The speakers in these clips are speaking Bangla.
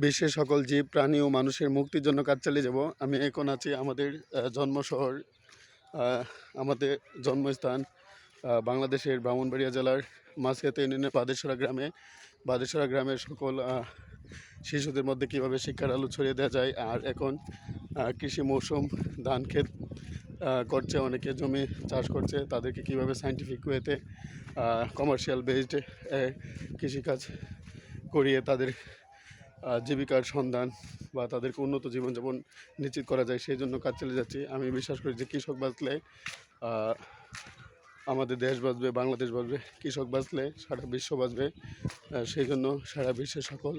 বিশ্বের সকল জীব প্রাণী ও মানুষের মুক্তির জন্য কাজ চালিয়ে যাব। আমি এখন আছি আমাদের জন্ম শহর, আমাদের জন্মস্থান বাংলাদেশের ব্রাহ্মণবাড়িয়া জেলার মাসিয়াতে ইউনিয়নের বাদেশ্বরা গ্রামের সকল শিশুদের মধ্যে কীভাবে শিক্ষার আলো ছড়িয়ে দেওয়া যায়। আর এখন কৃষি মৌসুম, ধান ক্ষেত করছে, অনেকে জমি চাষ করছে, তাদেরকে কীভাবে সায়েন্টিফিক ওয়েতে কমার্শিয়াল বেসড কৃষিকাজ করিয়ে তাদের জীবিকার সন্ধান বা তাদেরকে উন্নত জীবনযাপন নিশ্চিত করা যায়, সেই জন্য কাজ চালিয়ে যাচ্ছি। আমি বিশ্বাস করি যে কৃষক বাঁচলে আমাদের দেশ বাঁচবে, বাংলাদেশ বাঁচবে। কৃষক বাঁচলে সারা বিশ্ব বাঁচবে। সেই জন্য সারা বিশ্বের সকল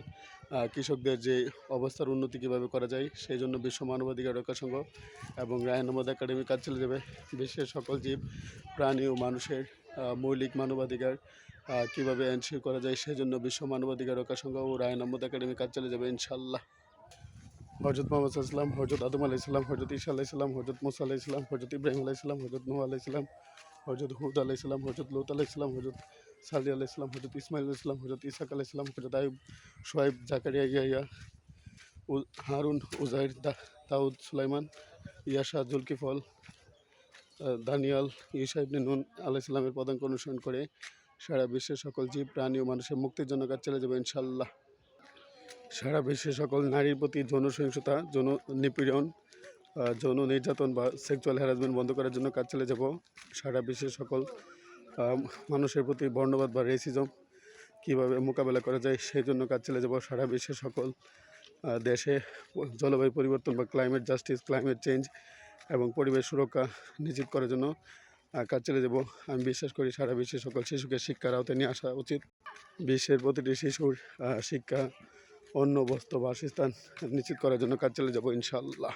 কৃষকদের যে অবস্থার উন্নতি কীভাবে করা যায়, সেই জন্য বিশ্ব মানবাধিকার রক্ষা সংঘ এবং রায়ন আহমদ একাডেমি কাজ চালিয়ে যাবে। বিশ্বের সকল জীব প্রাণী ও মানুষের মৌলিক মানবাধিকার কীভাবে এনশিওর করা যায়, সেই জন্য বিশ্ব মানবাধিকার রক্ষা সংঘ ও রায়ন আহমদ একাডেমি কাজ চালিয়ে যাবে ইনশাল্লাহ। হজরত মোহাম্মদ সাল্লাল্লাহু আলাইহি ওয়াসাল্লাম, হজরত আদম আলাইহিস সালাম, হজরত ঈসা আলাইহিস সালাম, হজরত মুসা আলাইহিস সালাম, হজরত ইব্রাহিম আলাইহিস সালাম, হজরত নূহ আলাইহিস সালাম, হজরত হুদ আলাইহিস সালাম, হজরত লূত আলাইহিস সালাম, হজরত সালেহ আলাইহিস সালাম, হজরত ইসমাইল আলাইহিস সালাম, হজরত ইসহাক আলাইহিস সালাম, হজরত আইয়ুব, শুআয়ব, জাকারিয়া, ইয়াহইয়া, হারুন, উযাইর, দাউদ, সুলাইমান, ইয়াশা, জুলকিফল, দানিয়াল, ঈসা ইবনে নুন আলাইহিস সালামের পদাঙ্ক অনুসরণ করে সারা বিশ্বের সকল জীব প্রাণী ও মানুষের মুক্তির জন্য কাজ চালিয়ে যাবে ইনশাল্লাহ। সারা বিশ্বের সকল নারীর প্রতি যৌন সহিংসতা, যৌন নিপীড়ন, যৌন নির্যাতন বা সেক্সুয়াল হ্যারাসমেন্ট বন্ধ করার জন্য কাজ চালিয়ে যাব। সারা বিশ্বের সকল মানুষের প্রতি বর্ণবাদ বা রেসিজম কীভাবে মোকাবেলা করা যায়, সেই জন্য কাজ চালিয়ে যাব। সারা বিশ্বের সকল দেশে জলবায়ু পরিবর্তন বা ক্লাইমেট জাস্টিস, ক্লাইমেট চেঞ্জ এবং পরিবেশ সুরক্ষা নিশ্চিত করার জন্য কাজ চালিয়ে যাব। আমি বিশ্বাস করি সারা বিশ্বের সকল শিশুকে শিক্ষার আওতায় নিয়ে আসা উচিত। বিশ্বের প্রতিটি শিশুর শিক্ষা, অন্ন, বস্ত্র, বাসস্থান নিশ্চিত করার জন্য কাজ চালিয়ে যাব ইনশাআল্লাহ।